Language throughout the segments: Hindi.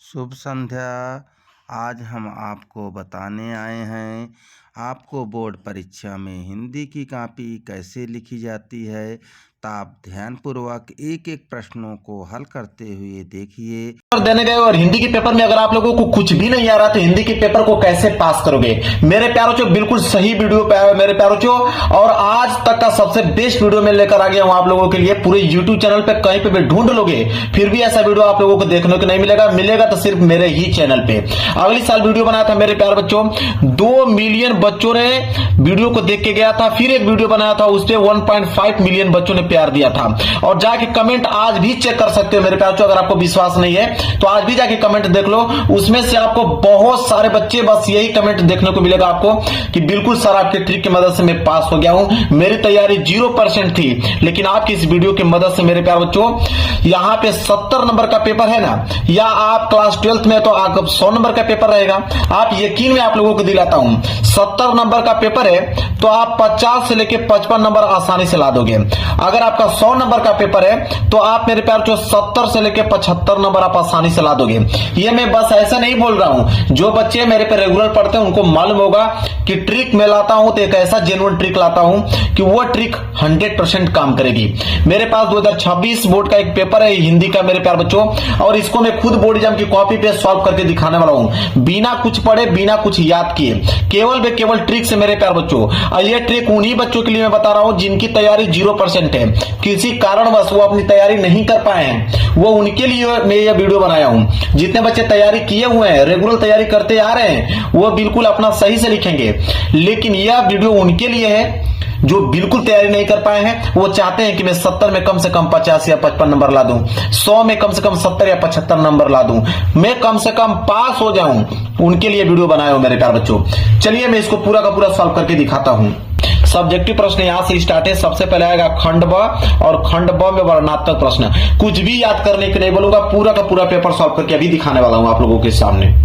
शुभ संध्या। आज हम आपको बताने आए हैं आपको बोर्ड परीक्षा में हिंदी की कॉपी कैसे लिखी जाती है। तो आप ध्यानपूर्वक एक एक प्रश्नों को हल करते हुए देखिए। देने गए और हिंदी के पेपर में अगर आप लोगों को कुछ भी नहीं आ रहा तो हिंदी के पेपर को कैसे पास करोगे। मेरे प्यारों चो बिल्कुल सही वीडियो पे आया मेरे प्यारों चो, और आज तक का सबसे बेस्ट वीडियो में लेकर आ गया हूं आप लोगों के लिए। पूरे YouTube चैनल पे कहीं पे भी ढूंढ लोगे फिर भी ऐसा वीडियो आप लोगों को देखने को नहीं मिलेगा। मिलेगा तो सिर्फ मेरे ही चैनल पे। अगली साल वीडियो बनाया था मेरे प्यार बच्चों, 2 मिलियन बच्चों ने वीडियो को देख के गया था। फिर एक वीडियो बनाया था, उस पर 1.5 मिलियन बच्चों ने प्यार दिया था। और जाके कमेंट आज भी चेक कर सकते हो मेरे प्यार बच्चों। अगर आपको विश्वास नहीं है तो आज भी जाके कमेंट देख लो, उसमें से आपको बहुत सारे बच्चे बस यही कमेंट देखने को मिलेगा आपको कि बिल्कुल सर आपके ट्रिक की मदद से मैं पास हो गया हूं। मेरी तैयारी 0% थी, लेकिन आपकी इस वीडियो की मदद से मेरे प्यार बच्चों यहां पे 70 नंबर का पेपर है ना, या आप क्लास 12th में तो आप 100 नंबर का पेपर रहेगा। आप यकीन में आप लोगों को दिलाता हूं 70 नंबर का पेपर है तो आप 50 से लेकर 55 नंबर आसानी से ला दोगे। अगर आपका 100 नंबर का पेपर है तो आप मेरे प्यार बच्चों 70 से लेकर 75 नंबर आप आसानी से ला दोगे। ये मैं बस ऐसा नहीं बोल रहा हूं, जो बच्चे मेरे पे रेगुलर पढ़ते हैं उनको मालूम होगा कि ट्रिक मैं लाता हूं तो एक ऐसा जेन्युइन ट्रिक लाता हूं कि वो ट्रिक 100% काम करेगी। मेरे पास 2026 बोर्ड का एक पेपर है हिंदी का मेरे प्यार बच्चों, और इसको मैं खुद बोर्ड एग्जाम की कॉपी पे सॉल्व करके दिखाने वाला हूं, बिना कुछ पढ़े बिना कुछ याद किए, केवल ट्रिक से मेरे प्यार बच्चों। और ये ट्रिक उन्हीं बच्चों के लिए मैं बता रहा हूं जिनकी तैयारी 0% है, किसी कारणवश वो अपनी तैयारी नहीं कर पाए हैं, वो उनके लिए मैं ये वीडियो बनाया हूं। जितने बच्चे तैयारी किए हुए हैं, रेगुलर तैयारी करते आ रहे हैं, वो बिल्कुल अपना सही से लिखेंगे। लेकिन यह वीडियो उनके लिए है जो बिल्कुल तैयारी नहीं कर पाए हैं। वो चाहते हैं कि मैं 70 में कम से कम 50 या 55 नंबर ला दूं, 100 में कम से कम 70 या 75 नंबर ला दूं, मैं कम से कम पास हो जाऊं। उनके लिए वीडियो बनाया हूं मेरे प्यार बच्चों। चलिए मैं इसको पूरा का पूरा सॉल्व करके दिखाता हूं। सब्जेक्टिव प्रश्न यहां से स्टार्ट है। सबसे पहले आएगा खंड ब, और खंड ब में वर्णनात्मक प्रश्न। कुछ भी याद करने के नहीं बोलूंगा, पूरा का पूरा पेपर सॉल्व करके अभी दिखाने वाला हूं आप लोगों के सामने।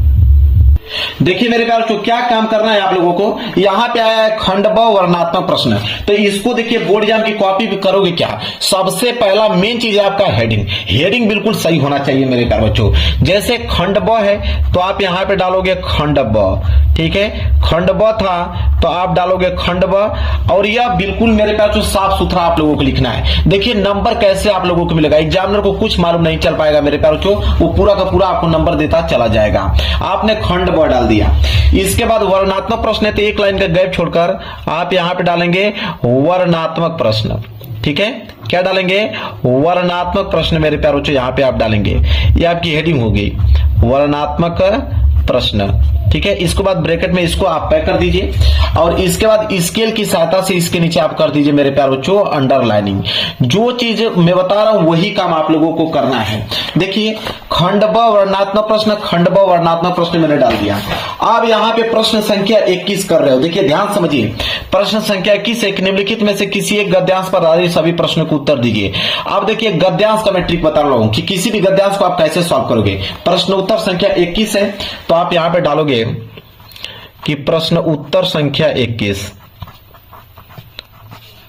देखिए मेरे प्यार बच्चों, क्या काम करना है आप लोगों को। यहां पे आया है खंड ब वर्णनात्मक प्रश्न, तो इसको देखिए बोर्ड एग्जाम की कॉपी भी करोगे क्या। सबसे पहला मेन चीज है आपका हेडिंग। हेडिंग बिल्कुल सही होना चाहिए मेरे प्यार बच्चों। जैसे खंड ब है तो आप यहां पे डालोगे खंड ब, ठीक है। खंड ब था तो आप डालोगे खंड ब, और यह बिल्कुल मेरे प्यार बच्चों साफ सुथरा आप लोगों को लिखना है। देखिए नंबर कैसे आप लोगों को मिलेगा, एग्जामिनर को कुछ मालूम नहीं चल पाएगा मेरे प्यार बच्चों, वो पूरा का पूरा आपको नंबर देता चला जाएगा। आपने खंड ब डाल दिया। इसके बाद वर्णनात्मक प्रश्न है तो एक लाइन का गैप छोड़कर आप यहां पे डालेंगे वर्णनात्मक प्रश्न, ठीक है। क्या डालेंगे, वर्णनात्मक प्रश्न मेरे प्यारों बच्चों यहां पे आप डालेंगे। ये आपकी हेडिंग होगी वर्णनात्मक प्रश्न, ठीक है। इसके बाद ब्रैकेट में इसको आप पैक कर दीजिए, और इसके बाद स्केल की सहायता से इसके नीचे आप कर दीजिए मेरे प्यार बच्चों अंडरलाइनिंग। जो चीज मैं बता रहा हूं वही काम आप लोगों को करना है। देखिए खंड ब वर्णनात्मक प्रश्न, खंड ब वर्णनात्मक प्रश्न मैंने डाल दिया। अब यहां पे प्रश्न संख्या 21 कर रहे हो। देखिए ध्यान समझिए, प्रश्न संख्या 21 है कि निम्नलिखित में से किसी एक गद्यांश पर आधारित सभी प्रश्नों को उत्तर दीजिए। अब देखिए गद्यांश का मैं ट्रिक बता रहा हूं कि किसी भी गद्यांश को आप कैसे सॉल्व करोगे। प्रश्न उत्तर संख्या 21 है तो आप यहां पे डालोगे कि प्रश्न उत्तर संख्या 21,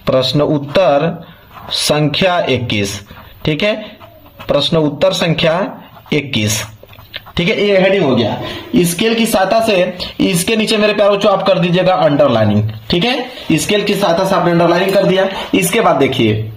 प्रश्न उत्तर संख्या 21, ठीक है। प्रश्न उत्तर संख्या 21, ठीक है। ये हेडिंग हो गया। स्केल की सहायता से इसके नीचे मेरे प्यारों बच्चों आप कर दीजिएगा अंडरलाइनिंग, ठीक है। स्केल की सहायता से आपने अंडरलाइनिंग कर दिया। इसके बाद देखिए,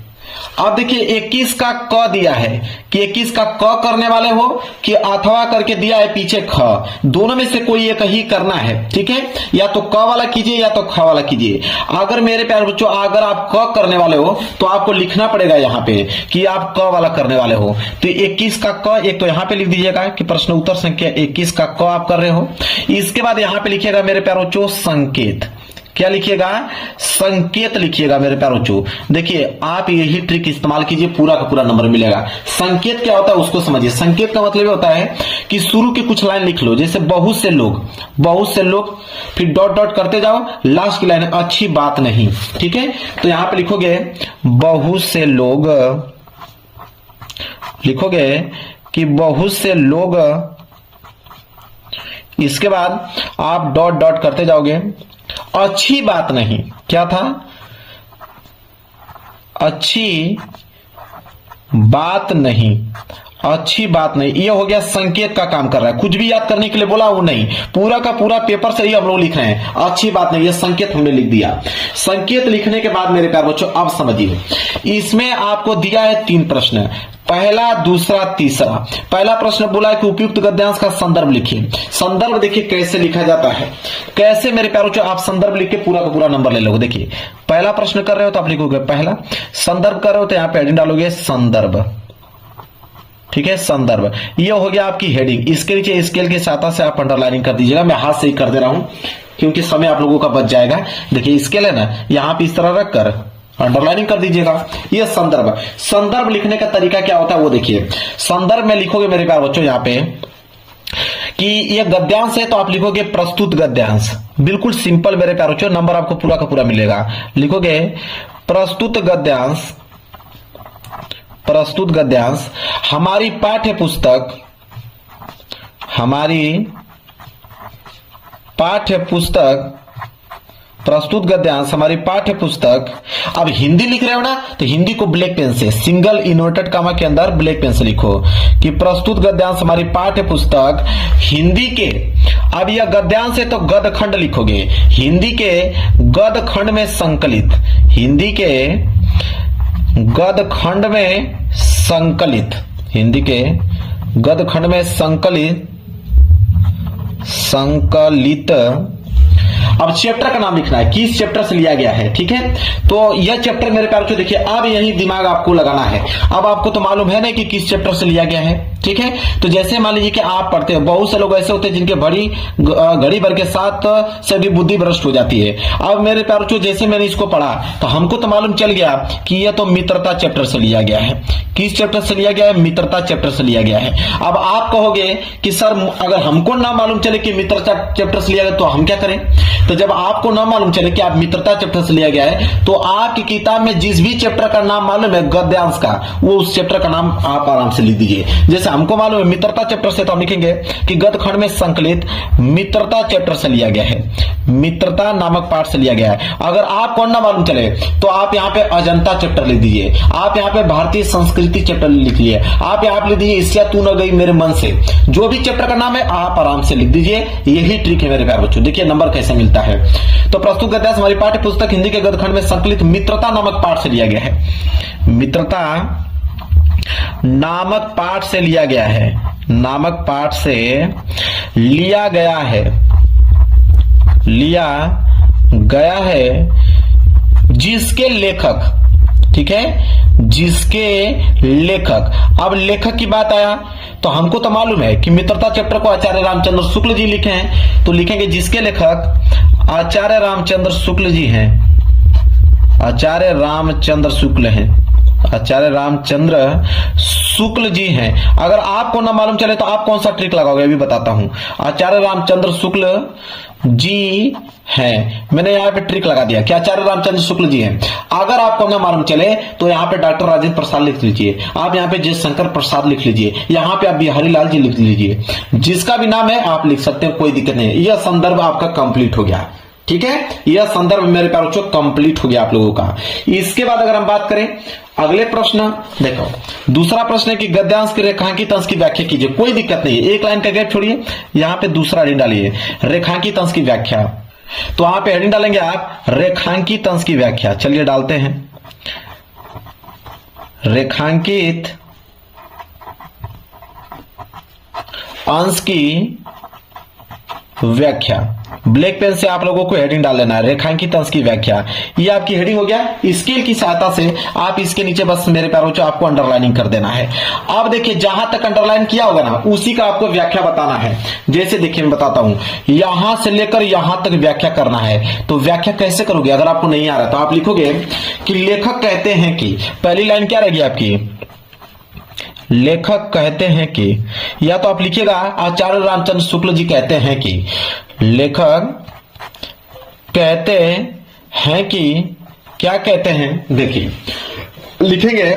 अब देखिए 21 का क दिया है कि 21 का क करने वाले हो कि अथवा करके दिया है पीछे ख, दोनों में से कोई एक ही करना है, ठीक है। या तो क वाला कीजिए या तो ख वाला कीजिए। अगर मेरे प्यारे बच्चों अगर आप क करने वाले हो तो आपको लिखना पड़ेगा यहां पे कि आप क वाला करने वाले हो। तो 21 का क एक तो यहां पे लिख दीजिएगा कि प्रश्न उत्तर संख्या 21 का क आप कर रहे हो। इसके बाद यहां पे लिखिएगा मेरे प्यारे बच्चों संकेत। क्या लिखिएगा, संकेत लिखिएगा मेरे प्यारे बच्चों। देखिए आप यही ट्रिक इस्तेमाल कीजिए, पूरा का पूरा नंबर मिलेगा। संकेत क्या होता है उसको समझिए। संकेत का मतलब ये होता है कि शुरू की कुछ लाइन लिख लो, जैसे बहुत से लोग, बहुत से लोग, फिर डॉट डॉट करते जाओ, लास्ट की लाइन अच्छी बात नहीं, ठीक है। तो यहां पे लिखोगे बहुत से लोग, लिखोगे कि बहुत से लोग, इसके बाद आप डॉट डॉट करते जाओगे, अच्छी बात नहीं। क्या था, अच्छी बात नहीं। अच्छी बात नहीं, ये हो गया संकेत का काम कर रहा है, कुछ भी याद करने के लिए बोला वो नहीं, पूरा का पूरा पेपर से ही हम लोग लिख रहे हैं। अच्छी बात नहीं, ये संकेत हमने लिख दिया। संकेत लिखने के बाद मेरे प्यारे बच्चों अब समझिए, इसमें आपको दिया है 3 प्रश्न, पहला, दूसरा, तीसरा। पहला प्रश्न बोला है कि उपयुक्त गद्यांश का संदर्भ लिखिए। संदर्भ देखिए कैसे लिखा जाता है, कैसे मेरे प्यारे बच्चों आप संदर्भ लिख के पूरा का पूरा नंबर ले लोगे। देखिए पहला प्रश्न कर रहे हो तो आप लिखोगे पहला, संदर्भ कर रहे हो तो यहां पे हेडिंग डालोगे संदर्भ, ठीक है, संदर्भ। ये हो गया आपकी हेडिंग। इसके नीचे स्केल की सहायता से आप अंडरलाइनिंग कर दीजिएगा, मैं हाथ से ही कर दे रहा हूं क्योंकि समय आप लोगों का बच जाएगा। देखिए स्केल है ना, यहां पे इस तरह रख कर अंडरलाइनिंग कर दीजिएगा। ये संदर्भ। संदर्भ लिखने का तरीका क्या होता है वो देखिए। संदर्भ में लिखोगे मेरे प्यारे बच्चों यहां पे कि ये गद्यांश है तो आप लिखोगे प्रस्तुत गद्यांश, बिल्कुल सिंपल मेरे प्यारे बच्चों, नंबर आपको पूरा का पूरा मिलेगा। लिखोगे प्रस्तुत गद्यांश, प्रस्तुत गद्यांश हमारी पाठ्य पुस्तक, हमारी पाठ्य पुस्तक, प्रस्तुत गद्यांश हमारी पाठ्य पुस्तक। अब हिंदी लिख रहे हो ना तो हिंदी को ब्लैक पेन से, सिंगल इन्वर्टेड कामा के अंदर ब्लैक पेन से लिखो कि प्रस्तुत गद्यांश हमारी पाठ्य पुस्तक हिंदी के, अब यह गद्यांश है तो गद खंड लिखोगे, हिंदी के गद खंड में संकलित, हिंदी के गद खंड में संकलित, हिंदी के गद खंड में संकलित, संकलित। अब चैप्टर का नाम लिखना है, किस चैप्टर से लिया गया है, ठीक है। तो यह चैप्टर मेरे प्यारे बच्चों देखिए अब यही दिमाग आपको लगाना है। अब आपको तो मालूम है ना कि किस चैप्टर से लिया गया है, ठीक है। तो जैसे मान लीजिए कि आप पढ़ते हो, बहुत से लोग ऐसे होते हैं जिनके घड़ी भर के साथ से भी बुद्धि भ्रष्ट हो जाती है। अब मेरे प्यारे बच्चों जैसे मैंने इसको पढ़ा तो हमको तो मालूम चल गया कि यह तो मित्रता चैप्टर से लिया गया है। किस चैप्टर से लिया गया है? मित्रता चैप्टर से लिया गया है। अब आप कहोगे कि सर अगर हमको ना मालूम चले कि मित्रता चैप्टर से लिया गया तो हम क्या करें? तो जब आपको ना मालूम चले कि आप मित्रता चैप्टर से लिया गया है तो आपकी किताब में जिस भी चैप्टर का नाम मालूम है गद्यांश का, वो उस चैप्टर का नाम आप आराम से लिख दीजिए। जैसे हमको मालूम है मित्रता चैप्टर से तो हम लिखेंगे कि गद खंड में संकलित मित्रता चैप्टर से लिया गया है, मित्रता नामक पाठ से लिया गया है। अगर आपको ना मालूम चले तो आप यहाँ पे अजंता चैप्टर लिख दीजिए, आप यहाँ पे भारतीय संस्कृति चैप्टर लिख लीजिए, आप यहाँ पे लिख दीजिए इससे तू न गई मेरे मन से। जो भी चैप्टर का नाम है आप आराम से लिख दीजिए। यही ट्रिक है मेरे प्यारे बच्चों। देखिए नंबर कैसे मिलता है। तो प्रस्तुत गद्यांश हमारी पाठ्य पुस्तक हिंदी के गद्य खंड में संकलित मित्रता नामक पाठ से लिया गया है, मित्रता नामक पाठ से लिया गया है, नामक पाठ से लिया गया है, लिया गया है जिसके लेखक, ठीक है, जिसके लेखक। अब लेखक की बात आया तो हमको तो मालूम है कि मित्रता चैप्टर को आचार्य रामचंद्र शुक्ल जी लिखे हैं, तो लिखेंगे जिसके लेखक आचार्य रामचंद्र शुक्ल जी हैं, आचार्य रामचंद्र शुक्ल हैं, आचार्य रामचंद्र शुक्ल जी हैं। अगर आपको ना मालूम चले तो आप कौन सा ट्रिक लगाओगे अभी बताता हूं। आचार्य रामचंद्र शुक्ल जी हैं, मैंने यहाँ पे ट्रिक लगा दिया कि आचार्य रामचंद्र शुक्ल जी हैं। अगर आपको ना मालूम चले तो यहाँ पे डॉक्टर राजेंद्र प्रसाद लिख लीजिए, आप यहाँ पे जयशंकर प्रसाद लिख लीजिए, यहाँ पे आप बिहारी लाल जी लिख लीजिए, जिसका भी नाम है आप लिख सकते हैं, कोई दिक्कत नहीं है। यह संदर्भ आपका कंप्लीट हो गया, ठीक है। यह संदर्भ मेरे प्यारे बच्चों कंप्लीट हो गया आप लोगों का। इसके बाद अगर हम बात करें अगले प्रश्न, देखो दूसरा प्रश्न है कि गद्यांश के रेखांकित अंश की व्याख्या कीजिए। कोई दिक्कत नहीं है, एक लाइन का गैप छोड़िए, यहां पे दूसरा हेडिंग डालिए रेखांकित अंश की व्याख्या। तो वहां पे हेडिंग डालेंगे आप रेखांकित अंश की व्याख्या। चलिए डालते हैं रेखांकित अंश की व्याख्या। ब्लैक पेन से आप लोगों को हेडिंग डाल लेना है रेखांकित अंश की व्याख्या। ये आपकी हेडिंग हो गया। स्केल की सहायता से आप इसके नीचे बस मेरे प्यारों से आपको अंडरलाइनिंग कर देना है। अब देखिए जहां तक अंडरलाइन किया होगा ना उसी का आपको व्याख्या बताना है। जैसे देखिए मैं बताता हूं, यहां से लेकर यहां तक व्याख्या करना है। तो व्याख्या कैसे करोगे? अगर आपको नहीं आ रहा तो आप लिखोगे कि लेखक कहते हैं कि, पहली लाइन क्या रहेगी आपकी, लेखक कहते हैं कि, या तो आप लिखिएगा आचार्य रामचंद्र शुक्ल जी कहते हैं कि, लेखक कहते हैं कि, क्या कहते हैं, देखिए लिखेंगे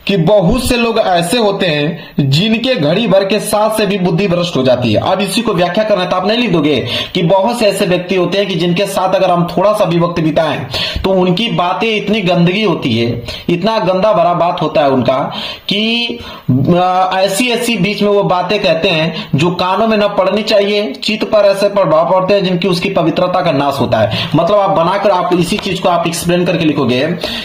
कि बहुत से लोग ऐसे होते हैं जिनके घड़ी भर के साथ से भी बुद्धि भ्रष्ट हो जाती है। अब इसी को व्याख्या करना है तो आप नहीं लिख दोगे कि बहुत से ऐसे व्यक्ति होते हैं कि जिनके साथ अगर हम थोड़ा सा भी वक्त बिताएं तो उनकी बातें इतनी गंदगी होती है, इतना गंदा भरा बात होता है उनका कि ऐसी ऐसी बीच में वो बातें कहते हैं जो कानों में न पड़नी चाहिए, चित्त पर ऐसे प्रभाव पड़ते हैं जिनकी उसकी पवित्रता का नाश होता है। मतलब आप बनाकर आप इसी चीज को आप एक्सप्लेन करके लिखोगे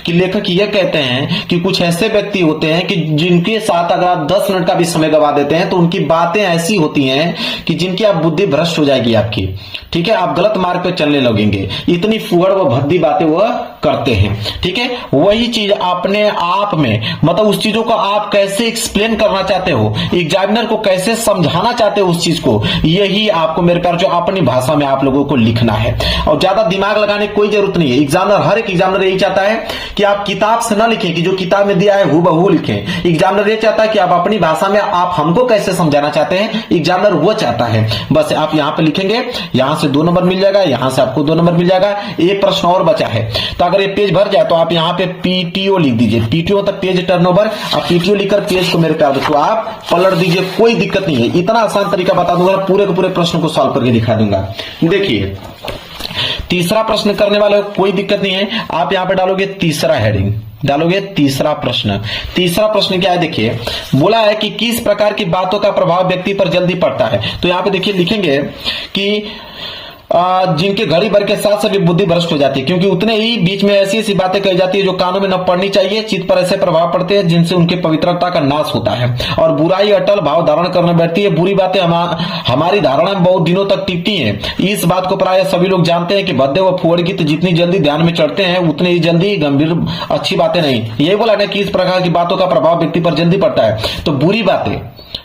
कि लेखक ये कहते हैं कि कुछ ऐसे व्यक्ति होते हैं कि जिनके साथ अगर आप 10 मिनट का भी समय गवा देते हैं तो उनकी बातें ऐसी होती हैं कि जिनकी आप बुद्धि भ्रष्ट हो जाएगी आपकी, ठीक है, आप गलत मार्ग पे चलने लगेंगे। इतनी फुहड़ व भद्दी बातें वह करते हैं, ठीक है। वही चीज अपने आप में मतलब उस चीजों को आप कैसे एक्सप्लेन करना चाहते हो, एग्जामिनर को कैसे समझाना चाहते हो उस चीज को, यही आपको मेरे प्यार जो अपनी भाषा में आप लोगों को लिखना है। और ज्यादा दिमाग लगाने की कोई जरूरत नहीं है। एग्जामिनर, हर एक एग्जामिनर यही चाहता है कि आप किताब से ना लिखें कि जो किताब में दिया है हूबहू लिखें। एग्जामिनर ये चाहता है कि आप अपनी भाषा में आप हमको कैसे समझाना चाहते हैं, एग्जामिनर वो चाहता है। बस आप यहां पे लिखेंगे, यहां से 2 नंबर मिल जाएगा, यहां से आपको 2 नंबर मिल जाएगा। एक प्रश्न और बचा है, तो अगर ये पेज भर जाए तो आप यहां पे पीटीओ लिख दीजिए। पीटीओ मतलब पेज टर्नओवर। आप पीटीओ लिखकर पेज को मेरे प्यार दोस्तों आप पलट दीजिए, कोई दिक्कत नहीं है। इतना आसान तरीका बता दूंगा, पूरे के पूरे प्रश्न को सॉल्व करके दिखा दूंगा। देखिए तीसरा प्रश्न करने वाले को कोई दिक्कत नहीं है। आप यहां पे डालोगे तीसरा हेडिंग, डालोगे तीसरा प्रश्न। तीसरा प्रश्न क्या है, देखिए बोला है कि किस प्रकार की बातों का प्रभाव व्यक्ति पर जल्दी पड़ता है। तो यहां पे देखिए लिखेंगे कि जिनके घड़ी भर के साथ सभी बुद्धि भ्रष्ट हो जाती है, क्योंकि उतने ही बीच में ऐसी ऐसी बातें कही जाती है जो कानों में न पड़नी चाहिए, चित्त पर ऐसे प्रभाव पड़ते हैं जिनसे उनकी पवित्रता का नाश होता है और बुराई अटल भाव धारण करने बैठती है। बुरी बातें हमारी धारणा में बहुत दिनों तक टिकती हैं। इस बात को प्राय सभी लोग जानते हैं कि भद्दे व फुहड़ गीत जितनी जल्दी ध्यान में चढ़ते हैं उतनी ही जल्दी गंभीर अच्छी बातें नहीं। यही बोला ना कि इस प्रकार की बातों का प्रभाव व्यक्ति पर जल्दी पड़ता है। तो बुरी बातें,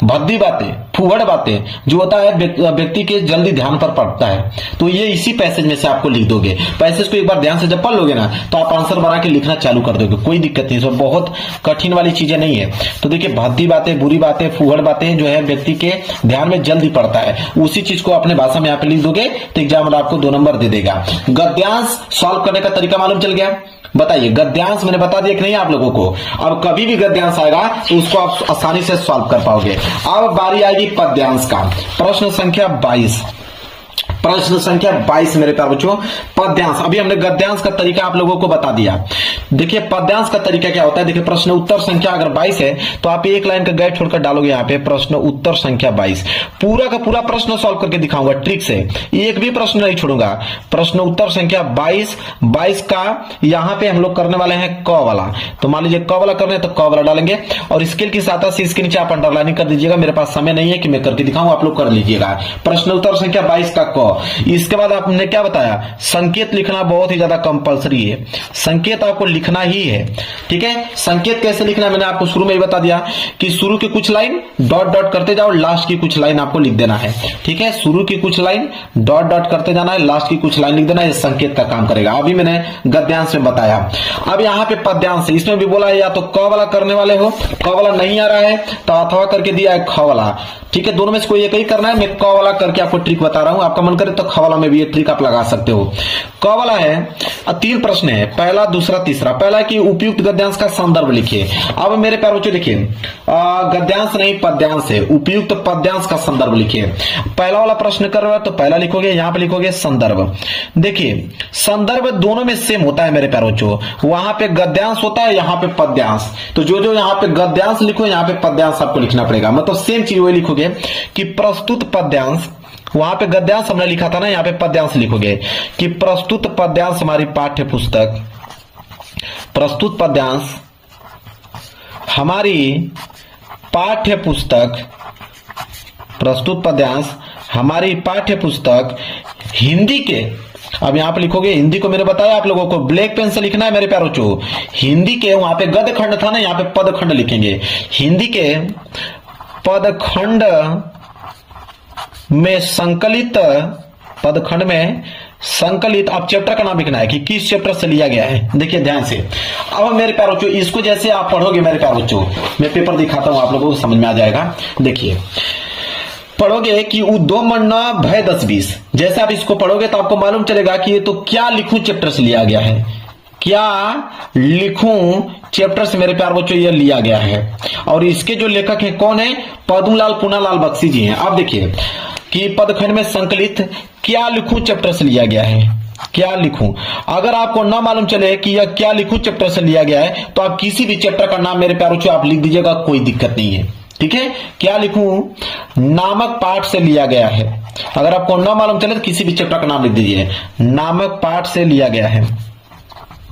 भद्दी बातें, फुहड़ बातें जो होता है व्यक्ति के जल्दी ध्यान पर पड़ता है। तो ये इसी पैसेज में से आपको लिख दोगे। पैसेज को एक बार ध्यान से जब पढ़ लोगे ना तो आप आंसर बना के लिखना चालू कर दोगे, कोई दिक्कत नहीं। इसमें बहुत कठिन वाली चीजें नहीं है। तो देखिए भद्दी बातें, बुरी बातें, फुहड़ बातें जो है व्यक्ति के ध्यान में जल्दी पड़ता है, उसी चीज को अपने भाषा में यहाँ पे लिख दोगे तो एग्जाम आपको 2 नंबर दे देगा। गद्यांश सॉल्व करने का तरीका मालूम चल गया। बताइए गद्यांश मैंने बता दिया कि नहीं आप लोगों को। अब कभी भी गद्यांश आएगा तो उसको आप आसानी से सॉल्व कर पाओगे। अब बारी आएगी पद्यांश का। प्रश्न संख्या 22, प्रश्न संख्या 22 मेरे प्यारे बच्चों, पद्यांश। अभी हमने गद्यांश का तरीका आप लोगों को बता दिया। देखिए पद्यांश का तरीका क्या होता है। देखिए प्रश्न उत्तर संख्या अगर 22 है तो आप एक लाइन का गैप छोड़कर डालोगे यहाँ पे प्रश्न उत्तर संख्या 22। पूरा का पूरा प्रश्न सॉल्व करके दिखाऊंगा ट्रिक से, एक भी प्रश्न नहीं छोड़ूंगा। प्रश्न उत्तर संख्या 22 का यहाँ पे हम लोग करने वाले हैं क वाला। तो मान लीजिए क वाला करने तो क वाला डालेंगे और स्केल की सहायता से इसके नीचे आप अंडरलाइनिंग कर दीजिएगा। मेरे पास समय नहीं है कि मैं करके दिखाऊं, आप लोग कर लीजिएगा। प्रश्न उत्तर संख्या 22 का क। इसके बाद आपने क्या बताया, संकेत लिखना बहुत ही ज्यादा कंपलसरी है। संकेत आपको लिखना ही है, ठीक है। संकेत कैसे लिखना मैंने आपको शुरू में ही बता दिया कि शुरू की कुछ लाइन डॉट डॉट करते जाओ, लास्ट की कुछ लाइन आपको लिख देना है, ठीक है। शुरू की कुछ लाइन डॉट डॉट करते जाना है, लास्ट की कुछ लाइन लिख देना है। ये संकेत का काम करेगा। अभी मैंने गद्यांश में बताया। अब यहाँ पे पद्यांश, इसमें भी बोला है या तो क वाला करने वाले हो, क वाला नहीं आ रहा है तो अथवा करके दिया है ख वाला, ठीक है। दोनों में से कोई एक ही करना है। मैं क वाला करके आपको ट्रिक बता रहा हूं, आपका मन करे तो ख वाला में भी ये ट्रिक आप लगा सकते हो। क वाला है 3 प्रश्न है, पहला, दूसरा, तीसरा। पहला कि उपयुक्त गद्यांश का संदर्भ लिखिए। अब मेरे प्यारे बच्चों देखिए गद्यांश नहीं पद्यांश है, उपयुक्त पद्यांश का संदर्भ लिखिए। पहला वाला प्रश्न कर रहा है तो पहला लिखोगे, यहां पे लिखोगे संदर्भ। देखिए संदर्भ दोनों में सेम होता है मेरे प्यारे बच्चों, वहां पे गद्यांश होता है, यहाँ पे पद्यांश। तो जो जो यहाँ पे गद्यांश लिखो यहाँ पे पद्यांश आपको लिखना पड़ेगा। मतलब सेम चीज वही लिखोगे कि प्रस्तुत पद्यांश, वहां पे गद्यांश हमने लिखा था ना, यहाँ पे पद्यांश लिखोगे कि प्रस्तुत पद्यांश हमारी पाठ्य पुस्तक, प्रस्तुत पद्यांश हमारी पाठ्य पुस्तक, प्रस्तुत पद्यांश हमारी पाठ्य पुस्तक हिंदी के। अब यहां पे लिखोगे, हिंदी को मैंने बताया आप लोगों को ब्लैक पेन से लिखना है मेरे प्यारों चो। हिंदी के वहां पे गद खंड था ना, यहाँ पे पद खंड लिखेंगे। हिंदी के पद खंड में संकलित, पद खंड में संकलित, अब चैप्टर का नाम लिखना है कि किस चैप्टर से लिया गया है। देखिए ध्यान से। अब मेरे प्यारे बच्चों इसको जैसे आप पढ़ोगे मेरे प्यारे बच्चों, मैं पेपर दिखाता हूं आप लोगों को समझ में आ जाएगा। देखिए पढ़ोगे कि उद्योमन्ना भय 10-20, जैसे आप इसको पढ़ोगे तो आपको मालूम चलेगा कि ये तो क्या लिखूं चैप्टर से लिया गया है, क्या लिखूं चैप्टर से मेरे प्यार बच्चों ये लिया गया है। और इसके जो लेखक हैं कौन है, पद्मलाल पूनालाल बख्शी जी हैं। आप देखिए कि पदखंड में संकलित क्या लिखूं चैप्टर से लिया गया है, क्या लिखूं। अगर आपको ना मालूम चले कि यह क्या लिखूं चैप्टर से लिया गया है तो आप किसी भी चैप्टर का नाम मेरे प्यार बच्चों आप लिख दीजिएगा, कोई दिक्कत नहीं है, ठीक है। क्या लिखूं नामक पाठ से लिया गया है। अगर आपको ना मालूम चले तो किसी भी चैप्टर का नाम लिख दीजिए, नामक पाठ से लिया गया है,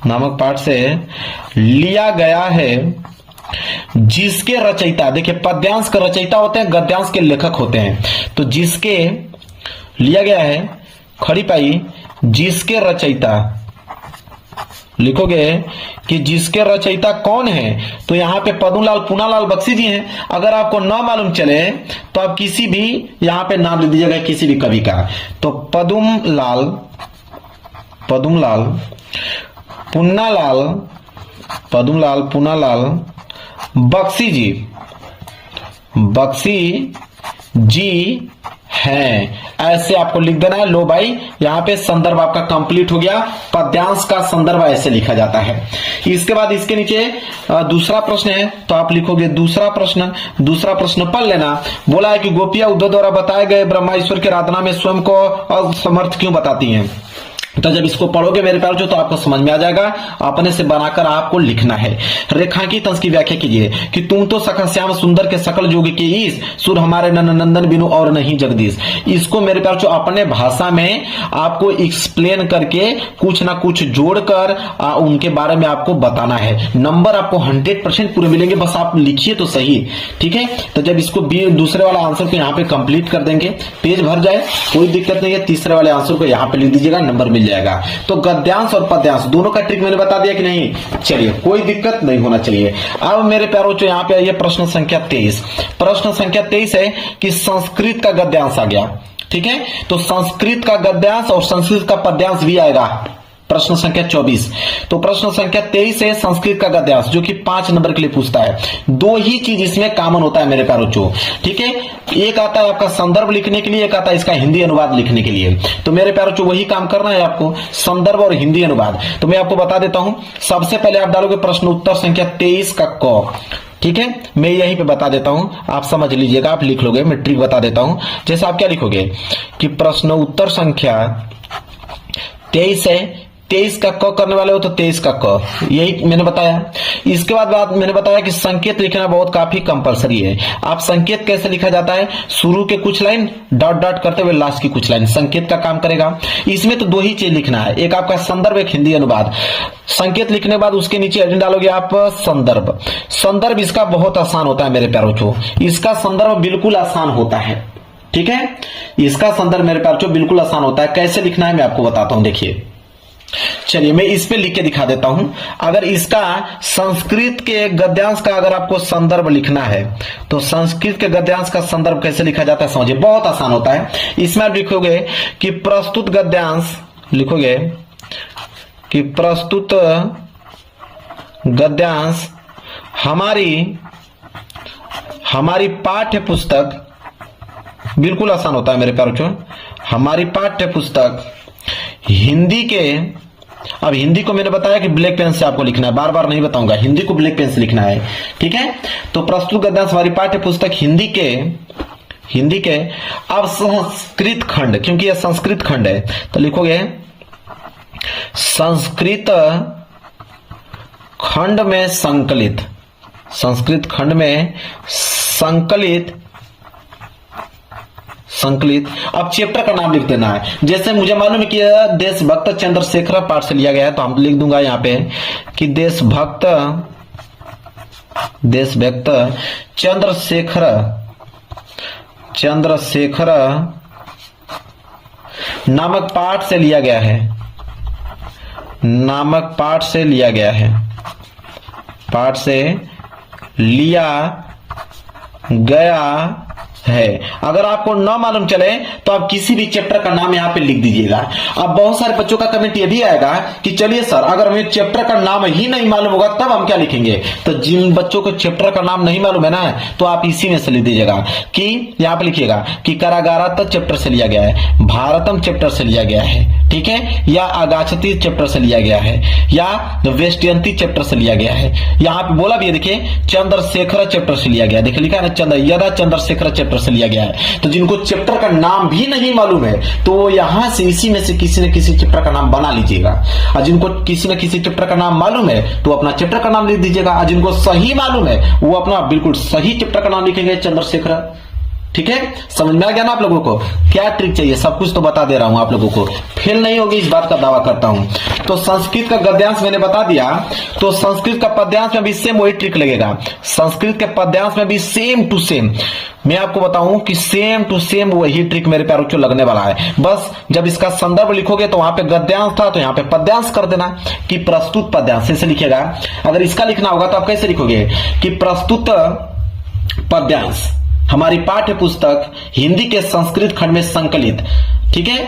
नामक पाठ से लिया गया है, जिसके रचयिता, देखिए पद्यांश के रचयिता होते हैं, गद्यांश के लेखक होते हैं। तो जिसके लिया गया है खड़ी पाई, जिसके रचयिता लिखोगे कि जिसके रचयिता कौन है, तो यहां पे पद्मलाल पूनालाल बख्शी जी हैं। अगर आपको ना मालूम चले तो आप किसी भी यहां पे नाम लिख दीजिएगा किसी भी कवि का। तो पद्मलाल पूनालाल बख्शी जी हैं, ऐसे आपको लिख देना है। लो भाई यहां पे संदर्भ आपका कंप्लीट हो गया, पद्यांश का संदर्भ ऐसे लिखा जाता है। इसके बाद इसके नीचे दूसरा प्रश्न है, तो आप लिखोगे दूसरा प्रश्न पढ़ लेना। बोला है कि गोपियां उद्धव द्वारा बताए गए ब्रह्मा ईश्वर की आराधना में स्वयं को असमर्थ क्यों बताती हैं। तो जब इसको पढ़ोगे मेरे प्यार तो आपको समझ में आ जाएगा, अपने से बनाकर आपको लिखना है। रेखांकित अंश की व्याख्या कीजिए कि तुम तो सखा श्याम सुंदर के सकल जोग के ईश, सुर हमारे नंदन बिनु और नहीं जगदीश। इसको मेरे प्यार अपने भाषा में आपको एक्सप्लेन करके कुछ ना कुछ जोड़कर उनके बारे में आपको बताना है। नंबर आपको 100% पूरे मिलेंगे, बस आप लिखिए तो सही, ठीक है। तो जब इसको दूसरे वाला आंसर को यहाँ पे कंप्लीट कर देंगे, पेज भर जाए कोई दिक्कत नहीं है, तीसरे वाले आंसर को यहाँ पे लिख दीजिएगा, नंबर मिल जाएगा। तो गद्यांश और पद्यांश दोनों का ट्रिक मैंने बता दिया कि नहीं, चलिए कोई दिक्कत नहीं होना चाहिए। अब मेरे प्यारों जो यहाँ पे आइए प्रश्न संख्या 23 है कि संस्कृत का गद्यांश आ गया, ठीक है। तो संस्कृत का गद्यांश और संस्कृत का पद्यांश भी आएगा, प्रश्न संख्या 24। तो प्रश्न संख्या 23 है संस्कृत का गद्यांश, जो कि 5 नंबर के लिए पूछता है। दो ही चीज इसमें कॉमन होता है मेरे प्यारों, ठीक है। एक आता है आपका संदर्भ लिखने के लिए, एक आता है इसका हिंदी अनुवाद लिखने के लिए। तो मेरे प्यारों वही काम करना है आपको, संदर्भ और हिंदी अनुवाद। तो मैं आपको बता देता हूं, सबसे पहले आप डालोगे प्रश्न उत्तर संख्या 23 का क, ठीक है। मैं यहीं पे बता देता हूं, आप समझ लीजिएगा, आप लिख लोगे, मैं ट्रिक बता देता हूं। जैसे आप क्या लिखोगे कि प्रश्न उत्तर संख्या 23 है, 23 का क करने वाले हो तो 23 का क, यही मैंने बताया। इसके बाद मैंने बताया कि संकेत लिखना बहुत काफी कंपलसरी है। आप संकेत कैसे लिखा जाता है, शुरू के कुछ लाइन डॉट डॉट करते हुए लास्ट की कुछ लाइन, संकेत का काम करेगा। इसमें तो दो ही चीज लिखना है, एक आपका संदर्भ, एक हिंदी अनुवाद। संकेत लिखने के बाद उसके नीचे डालोगे आप संदर्भ इसका बहुत आसान होता है मेरे प्यारों, इसका संदर्भ बिल्कुल आसान होता है, ठीक है। इसका संदर्भ मेरे प्यारों बिल्कुल आसान होता है। कैसे लिखना है मैं आपको बताता हूं, देखिए। चलिए मैं इस पे लिख के दिखा देता हूं। अगर इसका संस्कृत के गद्यांश का अगर आपको संदर्भ लिखना है तो संस्कृत के गद्यांश का संदर्भ कैसे लिखा जाता है समझिए, बहुत आसान होता है। इसमें आप लिखोगे कि प्रस्तुत गद्यांश, लिखोगे कि प्रस्तुत गद्यांश हमारी पाठ्य पुस्तक, बिल्कुल आसान होता है मेरे प्यारों, हमारी पाठ्य पुस्तक हिंदी के, अब हिंदी को मैंने बताया कि ब्लैक पेन से आपको लिखना है, बार बार नहीं बताऊंगा, हिंदी को ब्लैक पेन से लिखना है, ठीक है। तो प्रस्तुत गद्यांश हमारी पाठ्य पुस्तक हिंदी के अब संस्कृत खंड, क्योंकि यह संस्कृत खंड है तो लिखोगे संस्कृत खंड में संकलित, संस्कृत खंड में संकलित। अब चैप्टर का नाम लिख देना है। जैसे मुझे मालूम है कि देशभक्त चंद्रशेखर पाठ से लिया गया है, तो हम लिख दूंगा यहाँ पे कि देशभक्त चंद्रशेखर नामक पाठ से लिया गया है, पाठ से लिया गया है। अगर आपको न मालूम चले तो आप किसी भी चैप्टर का नाम यहां पे लिख दीजिएगा। अब बहुत सारे बच्चों का कमेंट ये भी आएगा कि चलिए सर, अगर हमें चैप्टर का नाम ही नहीं मालूम होगा तब हम क्या लिखेंगे? तो जिन बच्चों को चैप्टर का नाम नहीं मालूम है ना, तो आप इसी में से लिख दीजिएगा कि यहां पे लिखिएगा कि कारागारात चैप्टर से लिया गया है, भारतम चैप्टर से लिया गया है, ठीक है, या अगाछती चैप्टर से लिया गया है, या वेस्टयंती चैप्टर से लिया गया है। यहां पे बोला भी देखिए चंद्रशेखर चैप्टर से लिया गया, देखिए लिखा है ना यदा चंद्रशेखर चैप्टर से लिया गया है। तो जिनको चैप्टर का नाम भी नहीं मालूम है तो यहां से इसी में से किसी न किसी चैप्टर का नाम बना लीजिएगा, और जिनको किसी न किसी चैप्टर का नाम मालूम है तो अपना चैप्टर का नाम लिख दीजिएगा, और जिनको सही मालूम है वो अपना बिल्कुल सही चैप्टर का नाम लिखेंगे चंद्रशेखर। ठीक है, समझ में आ गया ना आप लोगों को? क्या ट्रिक चाहिए सब कुछ तो बता दे रहा हूं आप लोगों को, फेल नहीं होगी इस बात का दावा करता हूं। तो संस्कृत का गद्यांश मैंने बता दिया, तो संस्कृत का पद्यांश में भी सेम वही ट्रिक लगेगा। संस्कृत के पद्यांश में भी सेम टू सेम मैं आपको बताऊं कि सेम टू सेम वही ट्रिक मेरे प्यारों को लगने वाला है। बस जब इसका संदर्भ लिखोगे तो वहां पे गद्यांश था तो यहां पे पद्यांश कर देना कि प्रस्तुत पद्यांश ऐसे लिखेगा। अगर इसका लिखना होगा तो आप कैसे लिखोगे कि प्रस्तुत पद्यांश हमारी पाठ्य पुस्तक हिंदी के संस्कृत खंड में संकलित, ठीक है,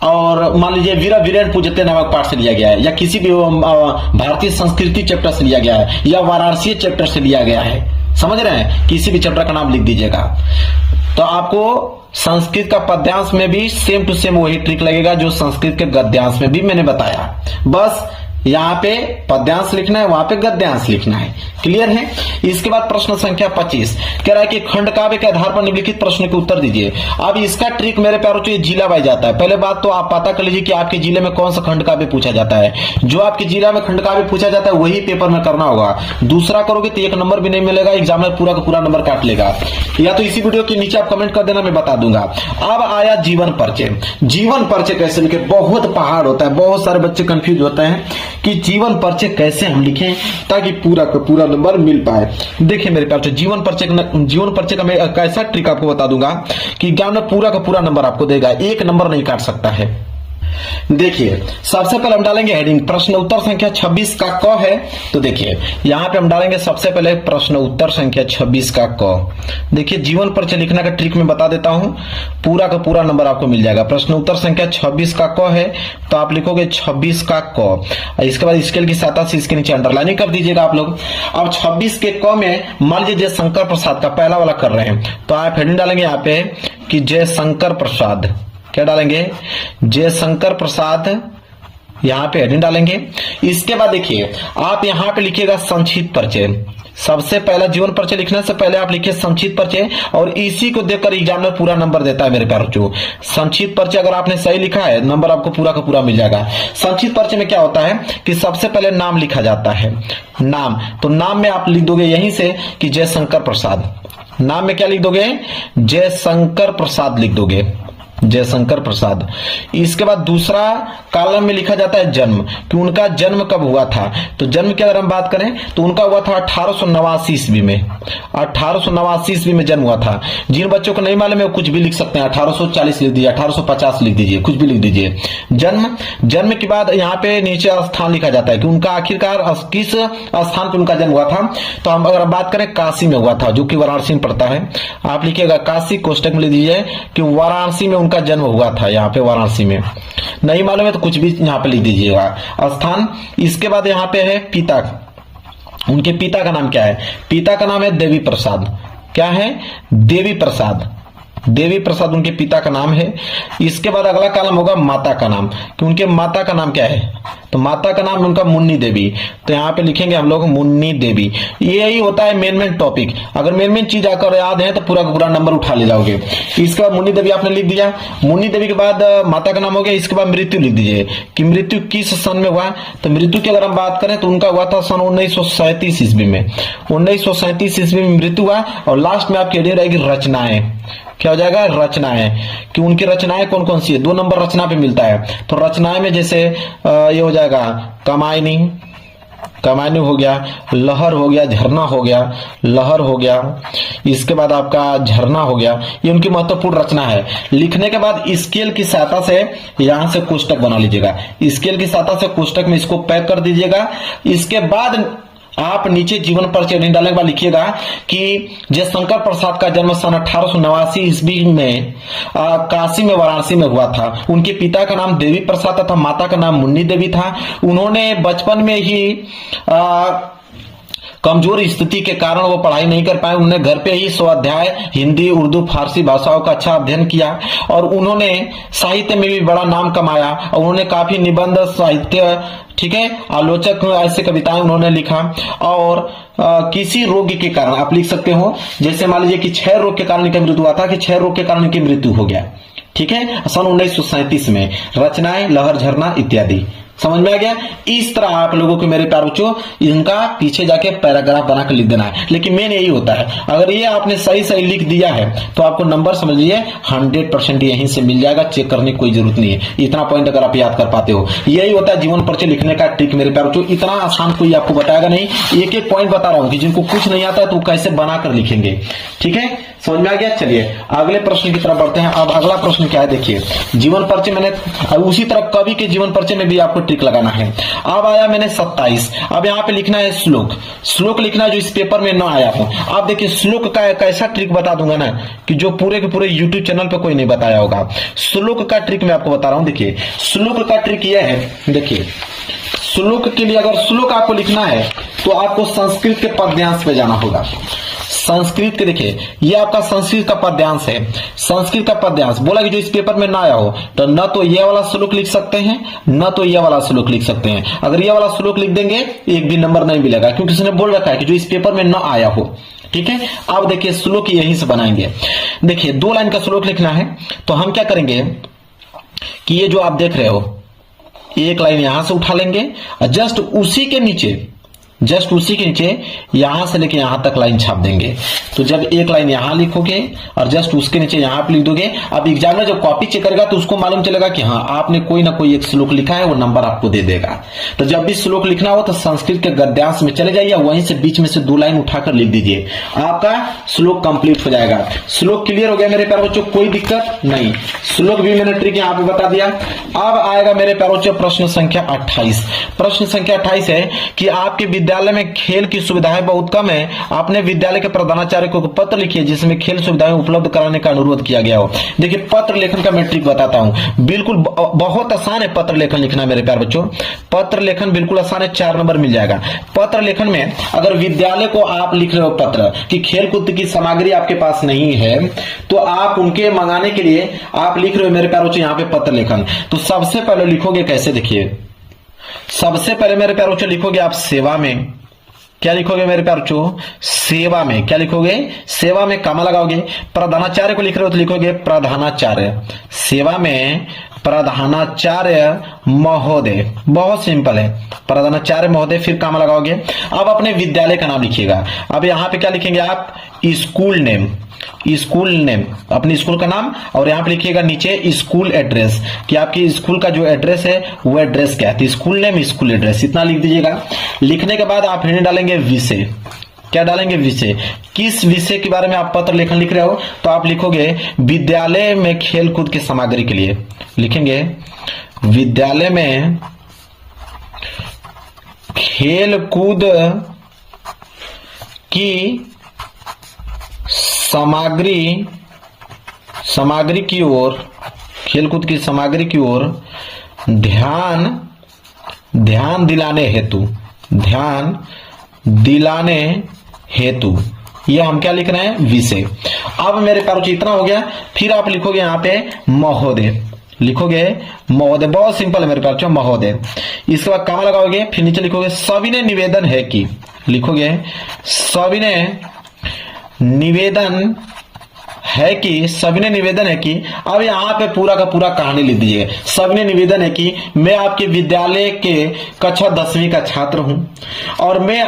और मान लीजिए वीरा वीरेन पूजते नामक पाठ से लिया गया है, या किसी भी भारतीय संस्कृति चैप्टर से लिया गया है, या वाराणसी चैप्टर से लिया गया है। समझ रहे हैं? किसी भी चैप्टर का नाम लिख दीजिएगा। तो आपको संस्कृत का पद्यांश में भी सेम टू सेम वही ट्रिक लगेगा जो संस्कृत के गद्यांश में भी मैंने बताया। बस यहां पे पद्यांश लिखना है, वहां पे गद्यांश लिखना है। क्लियर है? इसके बाद प्रश्न संख्या 25 कह रहा है कि खंड काव्य के आधार पर निम्नलिखित प्रश्न के उत्तर दीजिए। अब इसका ट्रिक मेरे प्यारों से जिला वाइज जाता है। पहले बात तो आप पता कर लीजिए कि आपके जिले में कौन सा खंड काव्य पूछा जाता है। जो आपके जिला में खंड काव्य पूछा जाता है वही पेपर में करना होगा। दूसरा करोगे तो 1 नंबर भी नहीं मिलेगा, एग्जामिनर पूरा का पूरा नंबर काट लेगा। या तो इसी वीडियो के नीचे आप कमेंट कर देना, मैं बता दूंगा। अब आया जीवन परिचय। जीवन परिचय कैसे लिखे? बहुत पहाड़ होता है, बहुत सारे बच्चे कंफ्यूज होते हैं कि जीवन परिचय कैसे हम लिखें ताकि पूरा का पूरा नंबर मिल पाए। देखिए मेरे प्यार, जीवन परिचय का मैं कैसा ट्रिक आपको बता दूंगा कि एग्जाम में पूरा का पूरा नंबर आपको देगा, 1 नंबर नहीं काट सकता है। देखिए सबसे पहले हम डालेंगे हेडिंग प्रश्न उत्तर संख्या 26 का क है। तो देखिए यहां पे हम डालेंगे सबसे पहले प्रश्न उत्तर संख्या 26 का क। देखिए जीवन परिचय लिखने का ट्रिक मैं बता देता हूं, पूरा का पूरा नंबर आपको मिल जाएगा। प्रश्न उत्तर संख्या 26 का क है तो आप लिखोगे 26 का क। इसके बाद स्केल की सहायता से इसके नीचे अंडरलाइनिंग कर दीजिएगा आप लोग। अब 26 के क में मान लीजिए जयशंकर प्रसाद का पहला वाला कर रहे हैं तो आप हेडिंग डालेंगे यहाँ पे कि जयशंकर प्रसाद। क्या डालेंगे? जयशंकर प्रसाद, यहां पे हेडिंग डालेंगे। इसके बाद देखिए आप यहां पे लिखिएगा संक्षिप्त परिचय। सबसे पहला जीवन परिचय लिखने से पहले आप लिखिए संक्षिप्त परिचय, और इसी को देखकर एग्जामिनर पूरा नंबर देता है मेरे प्यारों को। संक्षिप्त परिचय अगर आपने सही लिखा है नंबर आपको पूरा का पूरा मिल जाएगा। संक्षिप्त परिचय में क्या होता है कि सबसे पहले नाम लिखा जाता है। नाम, तो नाम में आप लिख दोगे यहीं से कि जयशंकर प्रसाद। नाम में क्या लिख दोगे? जयशंकर प्रसाद लिख दोगे, जयशंकर प्रसाद। इसके बाद दूसरा कॉलम में लिखा जाता है जन्म, कि उनका जन्म कब हुआ था। तो जन्म की अगर हम बात करें तो उनका हुआ था 1889 ईस्वी में। 1889 ईस्वी में जन्म हुआ था। जिन बच्चों को नहीं मालूम है वो कुछ भी लिख सकते हैं, 1840 लिख दीजिए, 1850 लिख दीजिए, कुछ भी लिख दीजिए। जन्म के बाद यहाँ पे नीचे स्थान लिखा जाता है कि उनका आखिरकार किस स्थान पर उनका जन्म हुआ था। तो हम अगर बात करें काशी में हुआ था, जो कि वाराणसी में पड़ता है। आप लिखिएगा काशी, कोष्टक में लिख दीजिए कि वाराणसी में उनका जन्म हुआ था, यहाँ पे वाराणसी में। नहीं मालूम है तो कुछ भी यहाँ पे लिख दीजिएगा स्थान। इसके बाद यहाँ पे है पिता, उनके पिता का नाम क्या है? पिता का नाम है देवी प्रसाद। क्या है? देवी प्रसाद। देवी प्रसाद उनके पिता का नाम है। इसके बाद अगला कॉलम होगा माता का नाम, कि उनके माता का नाम क्या है? तो माता का नाम उनका मुन्नी देवी। तो यहाँ पे लिखेंगे हम लोग मुन्नी देवी। यही होता है मेन टॉपिक। अगर मेन चीज आकर याद है तो पूरा का पूरा नंबर उठा ले जाओगे। इसके बाद मुन्नी देवी आपने लिख दिया। मुन्नी देवी के बाद माता का नाम हो गया। इसके बाद मृत्यु लिख दीजिए कि मृत्यु किस सन में हुआ। तो मृत्यु की अगर हम बात करें तो उनका हुआ था सन 1937 ईस्वी में। 1937 ईस्वी में मृत्यु हुआ। और लास्ट में आपकी हेडिंग रहेगी रचनाएं। क्या हो जाएगा? रचनाएं, कि उनकी रचनाएं कौन कौन सी है। 2 नंबर रचना पे मिलता है। तो रचनाएं में जैसे ये हो जाएगा कमायनी, कमायनी हो गया, लहर हो गया, झरना हो गया, लहर हो गया। इसके बाद आपका झरना हो गया। ये उनकी महत्वपूर्ण रचना है। लिखने के बाद स्केल की सहायता से यहां से कोष्टक बना लीजिएगा। स्केल की सहायता से कोष्टक में इसको पैक कर दीजिएगा। इसके बाद आप नीचे जीवन परिचय नहीं डालने के बाद लिखिएगा कि जयशंकर प्रसाद का जन्म सन 1889 ईस्वी में काशी में वाराणसी में हुआ था। उनके पिता का नाम देवी प्रसाद तथा माता का नाम मुन्नी देवी था। उन्होंने बचपन में ही कमजोर स्थिति के कारण वो पढ़ाई नहीं कर पाए। उन्होंने घर पे ही स्वाध्याय हिंदी, उर्दू, फारसी भाषाओं का अच्छा अध्ययन किया और उन्होंने साहित्य में भी बड़ा नाम कमाया और उन्होंने काफी निबंध, साहित्य, ठीक है, आलोचक ऐसे कविताएं उन्होंने लिखा। और किसी रोग के कारण आप लिख सकते हो, जैसे मान लीजिए कि क्षय रोग के कारण इनकी मृत्यु हुआ था, कि क्षय रोग के कारण इनकी मृत्यु हो गया, ठीक है, सन 1937 में। रचनाएं लहर झरना इत्यादि। समझ में आ गया। इस तरह आप लोगों को मेरे प्यारे बच्चों इनका पीछे जाके पैराग्राफ बनाकर लिख देना है। लेकिन मेन यही होता है, अगर ये आपने सही सही लिख दिया है तो आपको नंबर समझ लीजिए 100% यहीं से मिल जाएगा, चेक करने की कोई जरूरत नहीं है। इतना पॉइंट अगर आप याद कर पाते हो, यही होता है जीवन परिचय लिखने का ट्रिक मेरे प्यारे बच्चों। इतना आसान कोई आपको बताएगा नहीं, एक एक पॉइंट बता रहा हूं कि जिनको कुछ नहीं आता है तो कैसे बनाकर लिखेंगे, ठीक है, समझ में आ गया। चलिए अगले प्रश्न की तरफ बढ़ते हैं। अब अगला प्रश्न क्या है, देखिए जीवन परिचय मैंने उसी तरह कवि के जीवन परिचय में भी आपको ट्रिक लगाना है। अब आया मैंने 27, अब यहाँ पे लिखना है श्लोक। श्लोक लिखना जो इस पेपर में ना आया हो। आप देखिए श्लोक का एक ऐसा ट्रिक बता दूंगा ना कि जो पूरे के पूरे यूट्यूब चैनल पे कोई नहीं बताया होगा। श्लोक का ट्रिक मैं आपको बता रहा हूं। देखिए श्लोक का ट्रिक यह है, देखिए श्लोक के लिए अगर श्लोक आपको लिखना है तो आपको संस्कृत के पद्यांश पे जाना होगा। संस्कृत के, देखिए ये आपका संस्कृत का पद्यांश है। संस्कृत का पद्यांश बोला कि जो इस पेपर में ना आया हो तो न तो ये वाला श्लोक लिख सकते हैं, न तो ये वाला श्लोक लिख सकते हैं। अगर ये वाला श्लोक लिख देंगे एक भी नंबर नहीं मिलेगा, क्योंकि उसने बोल रखा है कि जो इस पेपर में ना आया हो, ठीक है। अब देखिए श्लोक यहीं से बनाएंगे। देखिए 2 लाइन का श्लोक लिखना है तो हम क्या करेंगे कि ये जो आप देख रहे हो एक लाइन यहां से उठा लेंगे और जस्ट उसी के नीचे यहां से लेके यहां तक लाइन छाप देंगे। तो जब एक लाइन यहां लिखोगे और जस्ट उसके नीचे यहां पे लिख दोगे, अब एग्जामिनर जब कॉपी चेक करेगा तो उसको मालूम चलेगा कि हाँ आपने कोई ना कोई एक श्लोक लिखा है, वो नंबर आपको दे देगा। तो जब भी श्लोक लिखना हो तो संस्कृत के गद्यांश में चले जाइए, वहीं से बीच में से 2 लाइन उठाकर लिख दीजिए, आपका श्लोक कंप्लीट हो जाएगा। श्लोक क्लियर हो गया मेरे प्यारे बच्चों, कोई दिक्कत नहीं। श्लोक भी मैंने ट्रिक यहां पे बता दिया। अब आएगा मेरे प्यारे बच्चों प्रश्न संख्या 28। प्रश्न संख्या 28 है कि आपके विद्यालय में खेल की सुविधाएं बहुत कम है। आपने विद्यालय के प्रधानाचार्य को पत्र लिखिए जिसमें खेल सुविधाएं उपलब्ध कराने का अनुरोध किया गया हो। देखिए पत्र लेखन का मैं ट्रिक बताता हूं, बिल्कुल बहुत आसान है पत्र लेखन लिखना मेरे प्यारे बच्चों। पत्र लेखन बिल्कुल आसान है, 4 नंबर मिल जाएगा। पत्र लेखन में अगर विद्यालय को आप लिख रहे हो पत्र कि खेलकूद की सामग्री आपके पास नहीं है तो आप उनके मंगाने के लिए आप लिख रहे हो मेरे प्यारे बच्चों यहाँ पे पत्र लेखन। तो सबसे पहले लिखोगे कैसे, देखिए सबसे पहले मेरे प्यारे बच्चों लिखोगे आप सेवा में। क्या लिखोगे मेरे प्यारे बच्चों, सेवा में। क्या लिखोगे, सेवा में कामा लगाओगे। प्रधानाचार्य को लिख रहे हो तो लिखोगे प्रधानाचार्य। सेवा में प्रधानाचार्य महोदय, बहुत सिंपल है, प्रधानाचार्य महोदय, फिर कामा लगाओगे। अब अपने विद्यालय का नाम लिखिएगा। अब यहां पे क्या लिखेंगे आप, स्कूल नेम, स्कूल नेम, अपने स्कूल का नाम, और यहां पे लिखिएगा नीचे स्कूल एड्रेस कि आपकी स्कूल का जो एड्रेस है वो एड्रेस क्या है। तो स्कूल नेम, स्कूल एड्रेस, इतना लिख दीजिएगा। लिखने के बाद आप हेडिंग डालेंगे विषय। क्या डालेंगे, विषय। किस विषय के बारे में आप पत्र लेखन लिख रहे हो तो आप लिखोगे विद्यालय में खेलकूद की सामग्री के लिए। लिखेंगे विद्यालय में खेलकूद की सामग्री की ओर, खेलकूद की सामग्री की ओर ध्यान दिलाने हेतु ये हम क्या लिख रहे हैं, विषय। अब मेरे प्यारे इतना हो गया। फिर आप लिखोगे यहाँ पे महोदय, लिखोगे महोदय, बहुत सिंपल है मेरे प्यारे महोदय। इसके बाद कामा लगाओगे, फिर नीचे लिखोगे सविनय निवेदन है कि, लिखोगे सविनय निवेदन है कि, सविनय निवेदन है कि। अब यहाँ पे पूरा का पूरा कहानी लिख दीजिए। सविनय निवेदन है कि मैं आपके विद्यालय के कक्षा 10वीं का छात्र हूं और मैं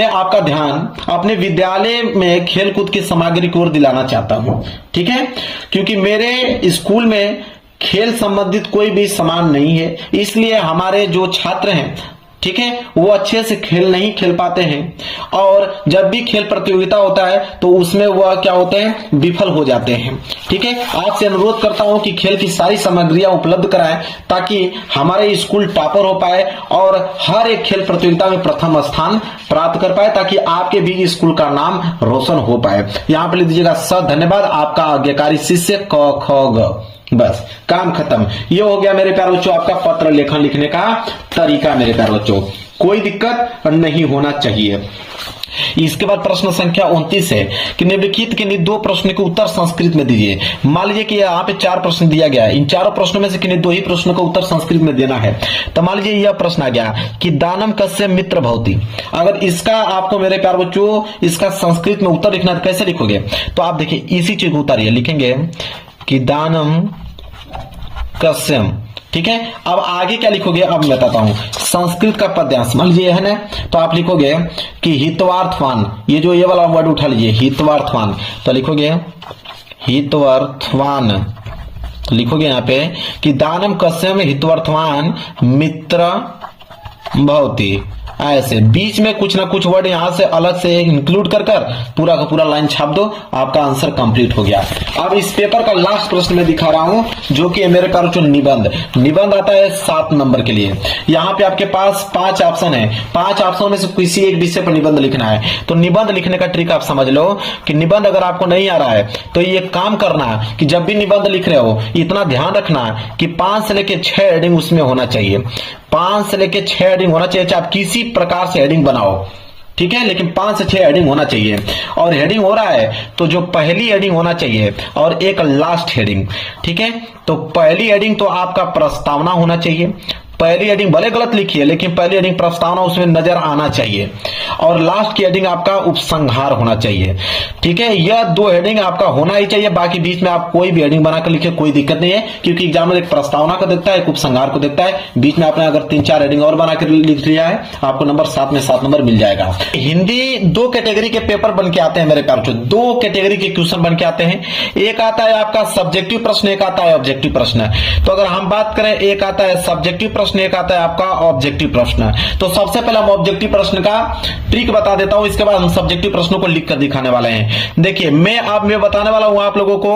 आपका ध्यान अपने विद्यालय में खेलकूद की सामग्री की ओर दिलाना चाहता हूं, ठीक है। क्योंकि मेरे स्कूल में खेल संबंधित कोई भी सामान नहीं है, इसलिए हमारे जो छात्र हैं ठीक है, वो अच्छे से खेल नहीं खेल पाते हैं और जब भी खेल प्रतियोगिता होता है तो उसमें वह क्या होते हैं, विफल हो जाते हैं। ठीक है, आपसे अनुरोध करता हूं कि खेल की सारी सामग्रियां उपलब्ध कराएं ताकि हमारे स्कूल टॉपर हो पाए और हर एक खेल प्रतियोगिता में प्रथम स्थान प्राप्त कर पाए ताकि आपके भी स्कूल का नाम रोशन हो पाए। यहां पर लिख दीजिएगा सर धन्यवाद, आपका आज्ञाकारी शिष्य क ख ग। बस काम खत्म। ये हो गया मेरे प्यारे बच्चों आपका पत्र लेखन लिखने का तरीका। मेरे प्यारे बच्चों कोई दिक्कत नहीं होना चाहिए। इसके बाद प्रश्न संख्या 29 है कि निम्नलिखित के दो प्रश्न के उत्तर संस्कृत में दीजिए। मान लीजिए कि यहाँ पे 4 प्रश्न दिया गया है, इन चारों प्रश्नों में से किन्हीं 2 ही प्रश्नों का उत्तर संस्कृत में देना है। तो मान लीजिए यह प्रश्न आ गया कि दानम कस्य मित्र भवति। अगर इसका आपको मेरे प्यारे बच्चों इसका संस्कृत में उत्तर लिखना है कैसे लिखोगे, तो आप देखिए इसी चीज को उतारिए, लिखेंगे कि दानम कस्यम। ठीक है, अब आगे क्या लिखोगे अब मैं बताता हूं। संस्कृत का पद्यांश मान लीजिए है ना, तो आप लिखोगे कि हितवार्थवान, ये जो ये वाला वर्ड उठा लीजिए हितवार्थवान, तो लिखोगे हितवार्थवान, लिखोगे यहां पे कि दानम कस्यम हितवार्थवान मित्र भवति। ऐसे बीच में कुछ ना कुछ वर्ड यहां से अलग से इंक्लूड कर पूरा का पूरा लाइन छाप दो, आपका आंसर कंप्लीट हो गया। अब इस पेपर का लास्ट प्रश्न मैं दिखा रहा हूं जो कि मेरे पास निबंध आता है 7 नंबर के लिए। यहाँ पे आपके पास 5 ऑप्शन है, 5 ऑप्शन में से किसी एक विषय पर निबंध लिखना है। तो निबंध लिखने का ट्रिक आप समझ लो कि निबंध अगर आपको नहीं आ रहा है तो ये काम करना कि जब भी निबंध लिख रहे हो इतना ध्यान रखना कि 5 से लेकर 6 हेडिंग उसमें होना चाहिए। 5 से लेकर 6 हेडिंग होना चाहिए, चाहे आप किसी प्रकार से हेडिंग बनाओ। ठीक है, लेकिन 5 से 6 हेडिंग होना चाहिए। और हेडिंग हो रहा है तो जो पहली हेडिंग होना चाहिए और एक लास्ट हेडिंग। ठीक है, तो पहली हेडिंग तो आपका प्रस्तावना होना चाहिए। पहली हेडिंग भले गलत लिखी है लेकिन पहली हेडिंग प्रस्तावना उसमें नजर आना चाहिए और लास्ट की हेडिंग आपका उपसंहार होना चाहिए। ठीक है, यह 2 हेडिंग आपका होना ही चाहिए। बाकी बीच में आप कोई भी हेडिंग बनाकर लिखे कोई दिक्कत नहीं है, क्योंकि एग्जामिनर एक प्रस्तावना को देखता है, एक उपसंहार को देखता है। बीच में आपने अगर 3-4 हेडिंग और बनाकर लिख लिया है आपको नंबर 7 में 7 नंबर मिल जाएगा। हिंदी 2 कैटेगरी के पेपर बन के आते हैं मेरे प्यारे बच्चों, 2 कैटेगरी के क्वेश्चन बन के आते हैं। एक आता है आपका सब्जेक्टिव प्रश्न, एक आता है ऑब्जेक्टिव प्रश्न। तो अगर हम बात करें, एक आता है सब्जेक्टिव प्रश्न, एक आता है आपका ऑब्जेक्टिव प्रश्न। तो सबसे पहले हम ऑब्जेक्टिव प्रश्न का ट्रिक बता देता हूं, इसके बाद हम सब्जेक्टिव प्रश्नों को लिख कर दिखाने वाले हैं। देखिए मैं बताने वाला हूं आप लोगों को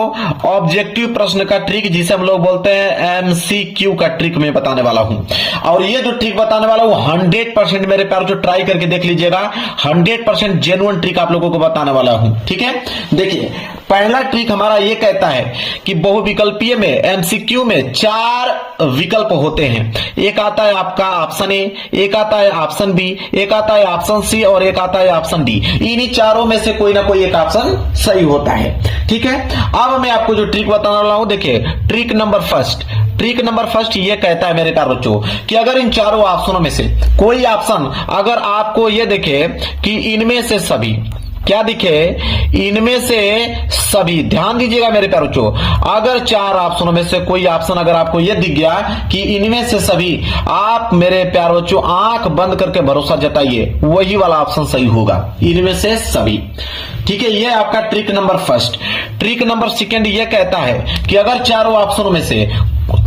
ऑब्जेक्टिव प्रश्न का ट्रिक, जिसे हम लोग बोलते हैं एमसीक्यू का ट्रिक मैं बताने वाला हूं। और ये जो ट्रिक बताने वाला हूं 100% मेरे प्यार जो ट्राई करके देख लीजिएगा, 100% जेन्युइन ट्रिक आप लोगों को बताने वाला हूं। ठीक है, देखिए पहला ट्रिक हमारा ये कहता है कि बहुविकल्पीय में एमसीक्यू में 4 विकल्प होते हैं। एक आता है आपका ऑप्शन ए, एक आता है ऑप्शन बी, एक आता है ऑप्शन सी और एक आता है ऑप्शन डी। इन्हीं चारों में से कोई ना कोई एक ऑप्शन सही होता है। ठीक है, अब मैं आपको जो ट्रिक बताने वाला हूं, देखिए ट्रिक नंबर फर्स्ट ये कहता है मेरे प्यारे बच्चों कि अगर इन चारों ऑप्शनों में से कोई ऑप्शन अगर आपको ये दिखे कि इनमें से सभी क्या दिखे, इनमें से सभी, ध्यान दीजिएगा मेरे प्यारे बच्चों, अगर 4 ऑप्शनों में से कोई ऑप्शन अगर आपको यह दिख गया कि इनमें से सभी, आप मेरे प्यारे बच्चों आंख बंद करके भरोसा जताइए वही वाला ऑप्शन सही होगा, इनमें से सभी। ठीक है, यह आपका trick number first. Trick number second यह कहता है कि अगर चारों ऑप्शनों में से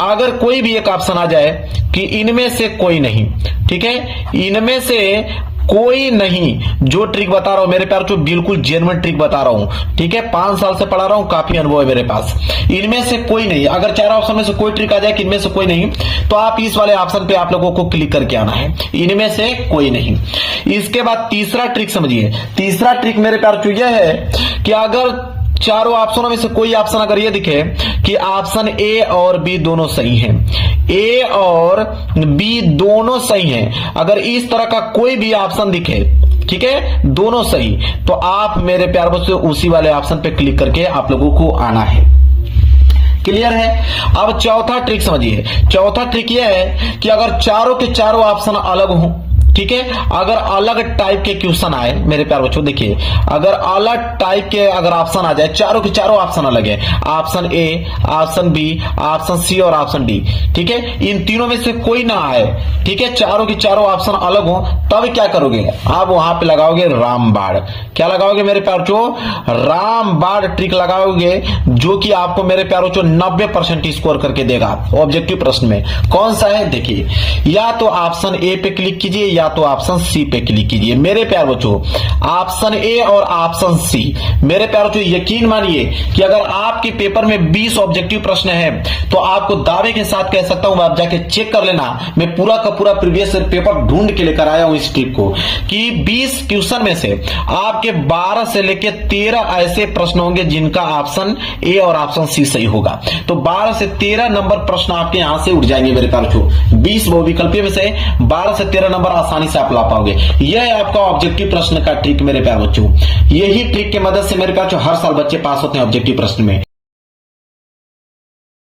अगर कोई भी एक ऑप्शन आ जाए कि इनमें से कोई नहीं, ठीक है, इनमें से कोई नहीं, जो ट्रिक बता रहा हूं मेरे प्यार बिल्कुल जेन्युइन ट्रिक बता रहा हूं। ठीक है, 5 साल से पढ़ा रहा हूं, काफी अनुभव है मेरे पास। इनमें से कोई नहीं, अगर 4 ऑप्शन में से कोई ट्रिक आ जाए कि इनमें से कोई नहीं, तो आप इस वाले ऑप्शन पे आप लोगों को क्लिक करके आना है, इनमें से कोई नहीं। इसके बाद तीसरा ट्रिक समझिए, तीसरा ट्रिक मेरे प्यार यह है कि अगर चारों ऑप्शनों में से कोई ऑप्शन अगर ये दिखे कि ऑप्शन ए और बी दोनों सही हैं, ए और बी दोनों सही हैं, अगर इस तरह का कोई भी ऑप्शन दिखे, ठीक है, दोनों सही, तो आप मेरे प्यार बच्चों उसी वाले ऑप्शन पे क्लिक करके आप लोगों को आना है। क्लियर है? अब चौथा ट्रिक समझिए, चौथा ट्रिक यह है कि अगर चारों के चारों ऑप्शन अलग हों, ठीक है। अगर अलग टाइप के क्वेश्चन आए मेरे प्यारे बच्चों, देखिए अगर अलग टाइप के अगर ऑप्शन आ जाए, चारों के चारों ऑप्शन अलग है, option A, option B, option C और ऑप्शन डी, ठीक है, इन तीनों में से कोई ना आए, ठीक है, चारों के चारों ऑप्शन अलग हो, तब क्या करोगे आप वहां पे लगाओगे रामबाण। क्या लगाओगे मेरे प्यारे बच्चों? रामबाण ट्रिक लगाओगे, जो कि आपको मेरे प्यारे बच्चों 90% स्कोर करके देगा ऑब्जेक्टिव प्रश्न में। कौन सा है देखिए, या तो ऑप्शन ए पे क्लिक कीजिए या तो ऑप्शन सी पे क्लिक कीजिए। मेरे प्यारे बच्चों ऑप्शन ए और ऑप्शन सी, मेरे प्यारे बच्चों यकीन मानिए कि अगर आपके पेपर में 20 ऑब्जेक्टिव प्रश्न है तो आपको दावे के साथ कह सकता हूं, आप जाके चेक कर लेना, मैं पूरा का पूरा प्रीवियस पेपर ढूंढ के लेकर आया हूं इस ट्रिक को, कि 20 क्वेश्चन में से आपके 12 से लेकर 13 ऐसे प्रश्न होंगे जिनका ऑप्शन ए और ऑप्शन सी सही होगा। तो 12 से 13 नंबर प्रश्न आपके यहां से उठ जाएंगे मेरे प्यारे बच्चों। 20 विकल्पों में से 12 से 13 नंबर आसानी से आप ला पाओगे। यह है आपका ऑब्जेक्टिव प्रश्न का ट्रिक मेरे प्यारे बच्चों। यही ट्रिक की मदद से मेरे प्यारे बच्चों हर साल बच्चे पास होते हैं ऑब्जेक्टिव प्रश्न में।